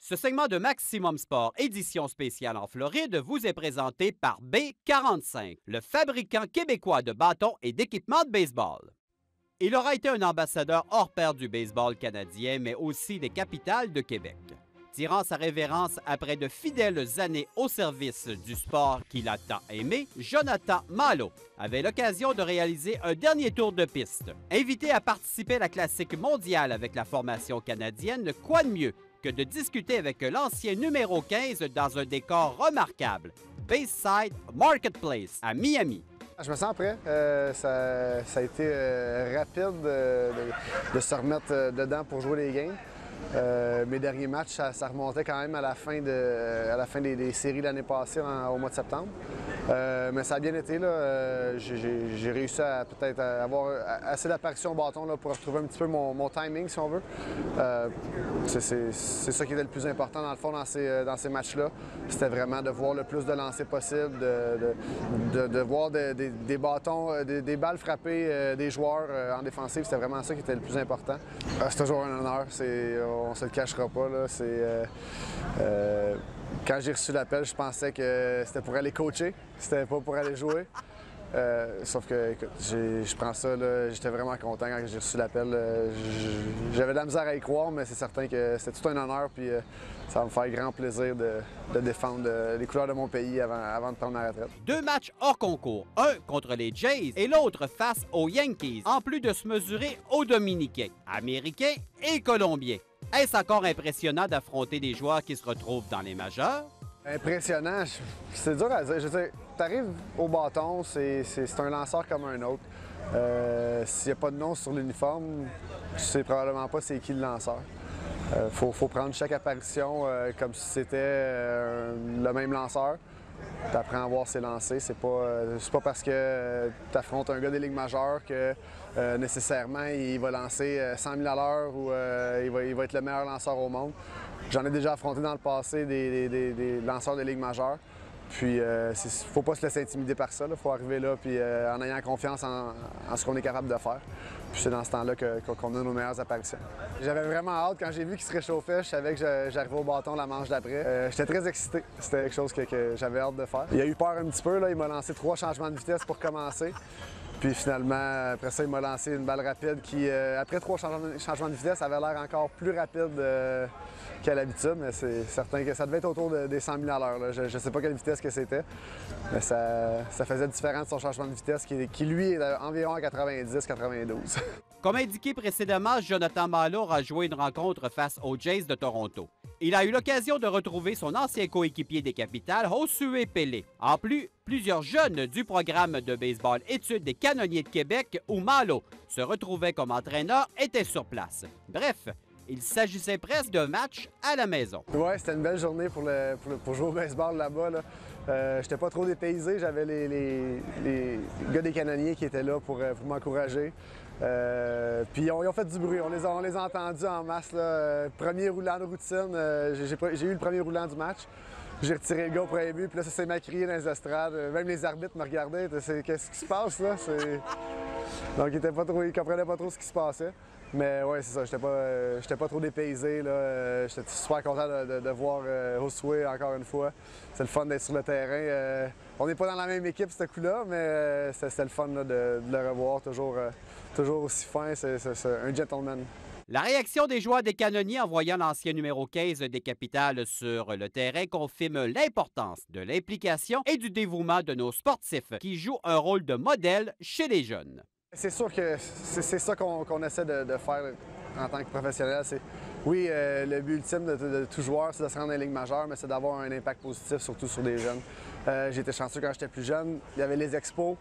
Ce segment de Maximum Sport, édition spéciale en Floride, vous est présenté par B45, le fabricant québécois de bâtons et d'équipements de baseball. Il aura été un ambassadeur hors pair du baseball canadien, mais aussi des capitales de Québec. Tirant sa révérence après de fidèles années au service du sport qu'il a tant aimé, Jonathan Malo avait l'occasion de réaliser un dernier tour de piste. Invité à participer à la Classique mondiale avec la formation canadienne, quoi de mieux que de discuter avec l'ancien numéro 15 dans un décor remarquable, Bayside Marketplace à Miami. Je me sens prêt. Ça a été rapide de se remettre dedans pour jouer les games. Mes derniers matchs, ça remontait quand même à la fin des séries l'année passée au mois de septembre. Mais ça a bien été. J'ai réussi à peut-être avoir assez d'apparitions au bâton là, pour retrouver un petit peu mon timing, si on veut. C'est ça qui était le plus important dans le fond dans ces matchs-là. C'était vraiment de voir le plus de lancers possible, de voir des bâtons, des balles frappées des joueurs en défensive. C'était vraiment ça qui était le plus important. C'est toujours un honneur. On se le cachera pas. Là. Quand j'ai reçu l'appel, je pensais que c'était pour aller coacher, c'était pas pour aller jouer. Sauf que, écoute, je prends ça, j'étais vraiment content quand j'ai reçu l'appel. J'avais de la misère à y croire, mais c'est certain que c'était tout un honneur. Puis ça va me faire grand plaisir de défendre les couleurs de mon pays avant de prendre ma retraite. 2 matchs hors concours, un contre les Jays et l'autre face aux Yankees, en plus de se mesurer aux Dominicains, Américains et Colombiens. Est-ce encore impressionnant d'affronter des joueurs qui se retrouvent dans les majeurs? Impressionnant, c'est dur à dire. Je veux dire, t'arrives au bâton, c'est un lanceur comme un autre. S'il n'y a pas de nom sur l'uniforme, tu sais probablement pas c'est qui le lanceur. Faut prendre chaque apparition comme si c'était le même lanceur. Tu apprends à voir ses lancers. C'est pas parce que tu affrontes un gars des ligues majeures que nécessairement il va lancer 100 000 à l'heure ou il va être le meilleur lanceur au monde. J'en ai déjà affronté dans le passé des lanceurs de ligues majeures. Puis, il ne faut pas se laisser intimider par ça. Il faut arriver là puis, en ayant confiance en ce qu'on est capable de faire. Puis c'est dans ce temps-là qu'on a nos meilleures apparitions. J'avais vraiment hâte. Quand j'ai vu qu'il se réchauffait, je savais que j'arrivais au bâton la manche d'après. J'étais très excité. C'était quelque chose que j'avais hâte de faire. Il a eu peur un petit peu. Là. Il m'a lancé 3 changements de vitesse pour commencer. Puis finalement, après ça, il m'a lancé une balle rapide qui, après 3 changements de vitesse, avait l'air encore plus rapide qu'à l'habitude. Mais c'est certain que ça devait être autour des 100 000 à l'heure. Je ne sais pas quelle vitesse que c'était, mais ça faisait différent de son changement de vitesse qui lui, est environ à 90-92. Comme indiqué précédemment, Jonathan Malo a joué une rencontre face aux Jays de Toronto. Il a eu l'occasion de retrouver son ancien coéquipier des Capitales, Josué Pelé. En plus, plusieurs jeunes du programme de baseball études des Canonniers de Québec, où Malo se retrouvait comme entraîneur, étaient sur place. Bref, il s'agissait presque d'un match à la maison. Oui, c'était une belle journée pour jouer au baseball là-bas. Là. J'étais pas trop dépaysé, j'avais les gars des Canonniers qui étaient là pour m'encourager. Puis ils ont fait du bruit, on les a entendus en masse. Là. Premier roulant de routine, j'ai eu le premier roulant du match. J'ai retiré le gars au premier but, puis là ça s'est mal crié dans les estrades. Même les arbitres me regardaient, qu'est-ce qui se passe là? Donc ils comprenaient pas trop ce qui se passait. Mais oui, c'est ça, j'étais pas trop dépaysé. J'étais super content de voir Josué encore une fois. C'est le fun d'être sur le terrain. On n'est pas dans la même équipe ce coup-là, mais c'était le fun là, de le revoir, toujours aussi fin. C'est un gentleman. La réaction des joueurs des Canonniers en voyant l'ancien numéro 15 des Capitales sur le terrain confirme l'importance de l'implication et du dévouement de nos sportifs qui jouent un rôle de modèle chez les jeunes. C'est sûr que c'est ça qu'on essaie de faire en tant que professionnel. Oui, le but ultime de tout joueur, c'est de se rendre dans les ligues majeures, mais c'est d'avoir un impact positif, surtout sur des jeunes. J'étais chanceux quand j'étais plus jeune. Il y avait les expos.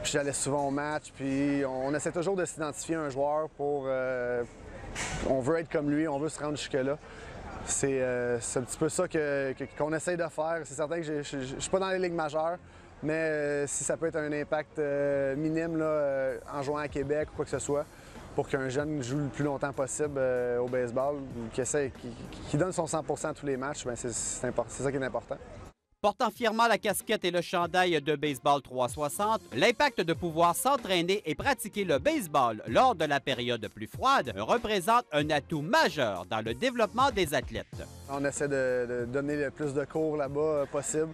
J'allais souvent au match, puis on essaie toujours de s'identifier à un joueur pour... on veut être comme lui, on veut se rendre jusque-là. C'est un petit peu ça qu'on essaie de faire. C'est certain que je ne suis pas dans les ligues majeures, mais si ça peut être un impact minime là, en jouant à Québec ou quoi que ce soit, pour qu'un jeune joue le plus longtemps possible au baseball, qui donne son 100% à tous les matchs, c'est ça qui est important. Portant fièrement la casquette et le chandail de baseball 360, l'impact de pouvoir s'entraîner et pratiquer le baseball lors de la période plus froide représente un atout majeur dans le développement des athlètes. On essaie de donner le plus de cours là-bas possible,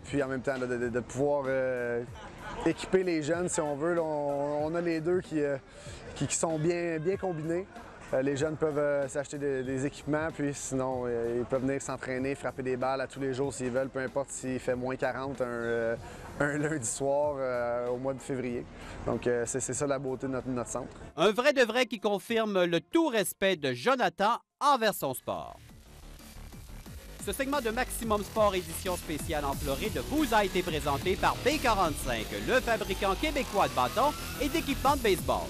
puis en même temps de pouvoir équiper les jeunes si on veut. Là, on a les deux qui sont bien combinés. Les jeunes peuvent s'acheter des équipements, puis sinon, ils peuvent venir s'entraîner, frapper des balles à tous les jours s'ils veulent, peu importe s'il fait moins 40 un lundi soir au mois de février. Donc, c'est ça la beauté de notre centre. Un vrai de vrai qui confirme le tout respect de Jonathan envers son sport. Ce segment de Maximum Sport édition spéciale en Floride vous a été présenté par B45, le fabricant québécois de bâtons et d'équipements de baseball.